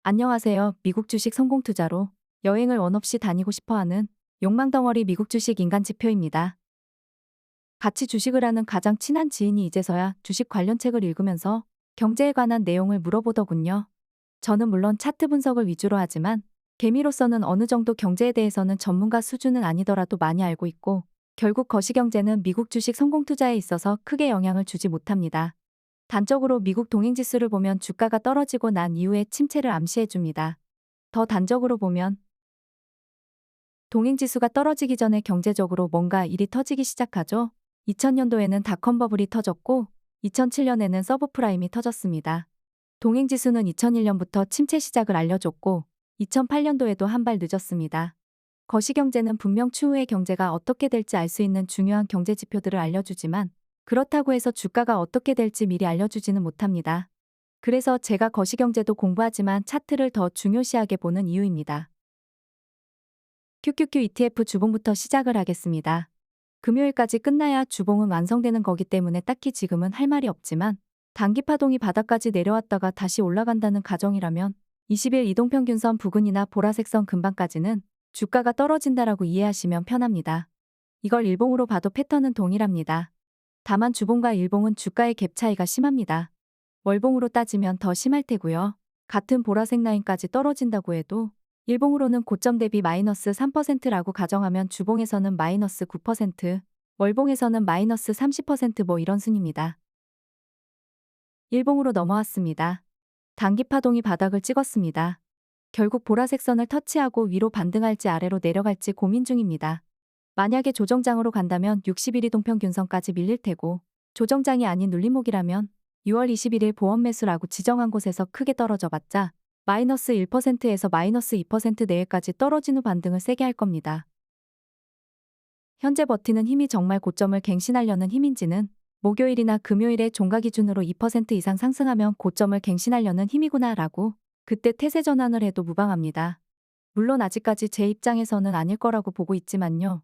안녕하세요. 미국 주식 성공 투자로 여행을 원 없이 다니고 싶어 하는 욕망덩어리 미국 주식 인간 지표입니다. 같이 주식을 하는 가장 친한 지인이 이제서야 주식 관련 책을 읽으면서 경제에 관한 내용을 물어보더군요. 저는 물론 차트 분석을 위주로 하지만 개미로서는 어느 정도 경제에 대해서는 전문가 수준은 아니더라도 많이 알고 있고 결국 거시경제는 미국 주식 성공 투자에 있어서 크게 영향을 주지 못합니다. 단적으로 미국 동행지수를 보면 주가가 떨어지고 난 이후에 침체를 암시해 줍니다. 더 단적으로 보면 동행지수가 떨어지기 전에 경제적으로 뭔가 일이 터지기 시작하죠. 2000년도에는 닷컴 버블이 터졌고 2007년에는 서브프라임이 터졌습니다. 동행지수는 2001년부터 침체 시작을 알려줬고 2008년도에도 한 발 늦었습니다. 거시경제는 분명 추후에 경제가 어떻게 될지 알 수 있는 중요한 경제 지표들을 알려주지만 그렇다고 해서 주가가 어떻게 될지 미리 알려주지는 못합니다. 그래서 제가 거시경제도 공부하지만 차트를 더 중요시하게 보는 이유입니다. QQQ ETF 주봉부터 시작을 하겠습니다. 금요일까지 끝나야 주봉은 완성되는 거기 때문에 딱히 지금은 할 말이 없지만 단기 파동이 바닥까지 내려왔다가 다시 올라간다는 가정이라면 20일 이동평균선 부근이나 보라색 선 근방까지는 주가가 떨어진다라고 이해하시면 편합니다. 이걸 일봉으로 봐도 패턴은 동일합니다. 다만 주봉과 일봉은 주가의 갭 차이가 심합니다. 월봉으로 따지면 더 심할 테고요. 같은 보라색 라인까지 떨어진다고 해도 일봉으로는 고점 대비 마이너스 3%라고 가정하면 주봉에서는 마이너스 9%, 월봉에서는 마이너스 30% 이런 순입니다. 일봉으로 넘어왔습니다. 단기 파동이 바닥을 찍었습니다. 결국 보라색 선을 터치하고 위로 반등할지 아래로 내려갈지 고민 중입니다. 만약에 조정장으로 간다면 60일 이동평균선까지 밀릴 테고 조정장이 아닌 눌림목이라면 6월 21일 보험 매수라고 지정한 곳에서 크게 떨어져 봤자 마이너스 1%에서 마이너스 2% 내외까지 떨어진 후 반등을 세게 할 겁니다. 현재 버티는 힘이 정말 고점을 갱신하려는 힘인지는 목요일이나 금요일에 종가 기준으로 2% 이상 상승하면 고점을 갱신하려는 힘이구나 라고 그때 태세 전환을 해도 무방합니다. 물론 아직까지 제 입장에서는 아닐 거라고 보고 있지만요.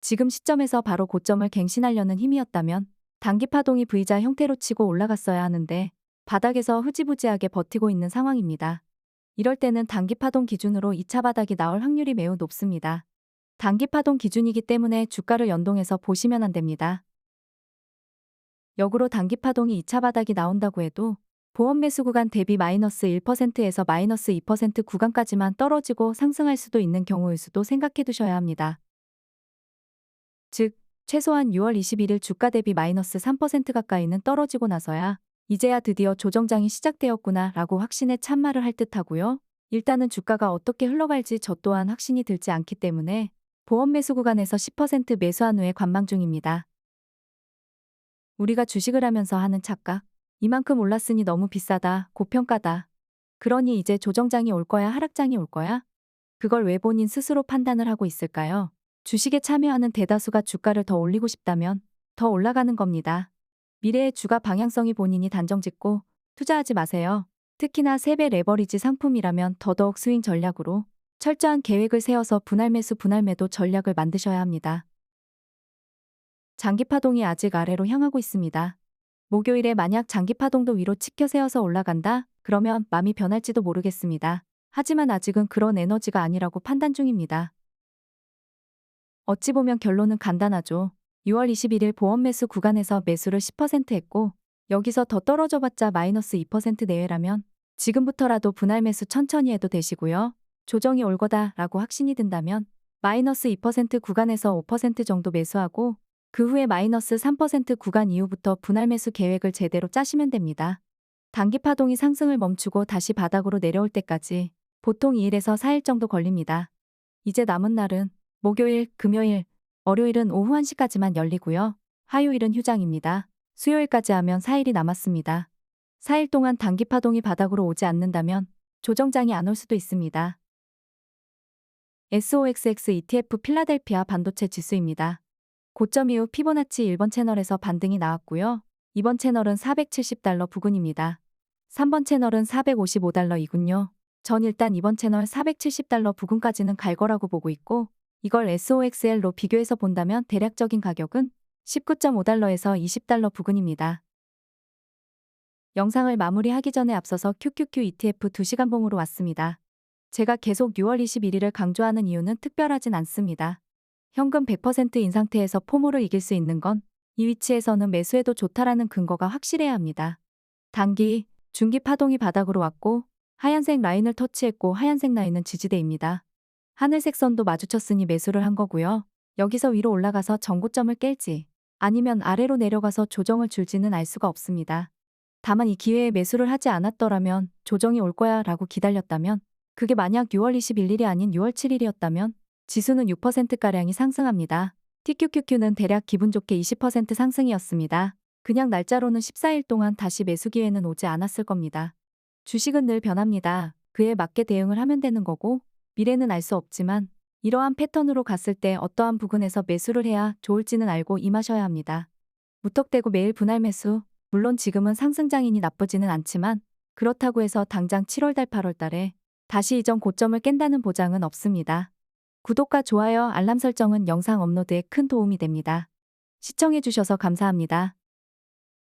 지금 시점에서 바로 고점을 갱신하려는 힘이었다면 단기 파동이 V자 형태로 치고 올라갔어야 하는데 바닥에서 흐지부지하게 버티고 있는 상황입니다. 이럴 때는 단기 파동 기준으로 2차 바닥이 나올 확률이 매우 높습니다. 단기 파동 기준이기 때문에 주가를 연동해서 보시면 안 됩니다. 역으로 단기 파동이 2차 바닥이 나온다고 해도 보험 매수 구간 대비 마이너스 1%에서 마이너스 2% 구간까지만 떨어지고 상승할 수도 있는 경우일 수도 생각해 두셔야 합니다. 즉, 최소한 6월 21일 주가 대비 마이너스 3% 가까이는 떨어지고 나서야 이제야 드디어 조정장이 시작되었구나 라고 확신에 찬말을 할 듯하고요. 일단은 주가가 어떻게 흘러갈지 저 또한 확신이 들지 않기 때문에 보험 매수 구간에서 10% 매수한 후에 관망 중입니다. 우리가 주식을 하면서 하는 착각. 이만큼 올랐으니 너무 비싸다, 고평가다. 그러니 이제 조정장이 올 거야, 하락장이 올 거야? 그걸 왜 본인 스스로 판단을 하고 있을까요? 주식에 참여하는 대다수가 주가를 더 올리고 싶다면 더 올라가는 겁니다. 미래의 주가 방향성이 본인이 단정짓고 투자하지 마세요. 특히나 3배 레버리지 상품이라면 더더욱 스윙 전략으로 철저한 계획을 세워서 분할 매수 분할 매도 전략을 만드셔야 합니다. 장기 파동이 아직 아래로 향하고 있습니다. 목요일에 만약 장기 파동도 위로 치켜 세워서 올라간다? 그러면 마음이 변할지도 모르겠습니다. 하지만 아직은 그런 에너지가 아니라고 판단 중입니다. 어찌 보면 결론은 간단하죠. 6월 21일 보험 매수 구간에서 매수를 10% 했고 여기서 더 떨어져 봤자 마이너스 2% 내외라면 지금부터라도 분할 매수 천천히 해도 되시고요. 조정이 올 거다라고 확신이 든다면 마이너스 2% 구간에서 5% 정도 매수하고 그 후에 마이너스 3% 구간 이후부터 분할 매수 계획을 제대로 짜시면 됩니다. 단기 파동이 상승을 멈추고 다시 바닥으로 내려올 때까지 보통 2일에서 4일 정도 걸립니다. 이제 남은 날은 목요일, 금요일, 월요일은 오후 1시까지만 열리고요. 화요일은 휴장입니다. 수요일까지 하면 4일이 남았습니다. 4일 동안 단기 파동이 바닥으로 오지 않는다면 조정장이 안 올 수도 있습니다. SOXX ETF 필라델피아 반도체 지수입니다. 고점 이후 피보나치 1번 채널에서 반등이 나왔고요. 2번 채널은 470달러 부근입니다. 3번 채널은 455달러이군요. 전 일단 2번 채널 470달러 부근까지는 갈 거라고 보고 있고 이걸 SOXL로 비교해서 본다면 대략적인 가격은 19.5달러에서 20달러 부근입니다. 영상을 마무리하기 전에 앞서서 QQQ ETF 2시간 봉으로 왔습니다. 제가 계속 6월 21일을 강조하는 이유는 특별하진 않습니다. 현금 100%인 상태에서 포모를 이길 수 있는 건 이 위치에서는 매수해도 좋다라는 근거가 확실해야 합니다. 단기, 중기 파동이 바닥으로 왔고 하얀색 라인을 터치했고 하얀색 라인은 지지대입니다. 하늘색 선도 마주쳤으니 매수를 한 거고요. 여기서 위로 올라가서 전고점을 깰지 아니면 아래로 내려가서 조정을 줄지는 알 수가 없습니다. 다만 이 기회에 매수를 하지 않았더라면 조정이 올 거야 라고 기다렸다면 그게 만약 6월 21일이 아닌 6월 7일이었다면 지수는 6%가량이 상승합니다. TQQQ는 대략 기분 좋게 20% 상승이었습니다. 그냥 날짜로는 14일 동안 다시 매수 기회는 오지 않았을 겁니다. 주식은 늘 변합니다. 그에 맞게 대응을 하면 되는 거고 미래는 알 수 없지만 이러한 패턴으로 갔을 때 어떠한 부근에서 매수를 해야 좋을지는 알고 임하셔야 합니다. 무턱대고 매일 분할 매수, 물론 지금은 상승장이니 나쁘지는 않지만 그렇다고 해서 당장 7월달 8월달에 다시 이전 고점을 깬다는 보장은 없습니다. 구독과 좋아요, 알람 설정은 영상 업로드에 큰 도움이 됩니다. 시청해주셔서 감사합니다.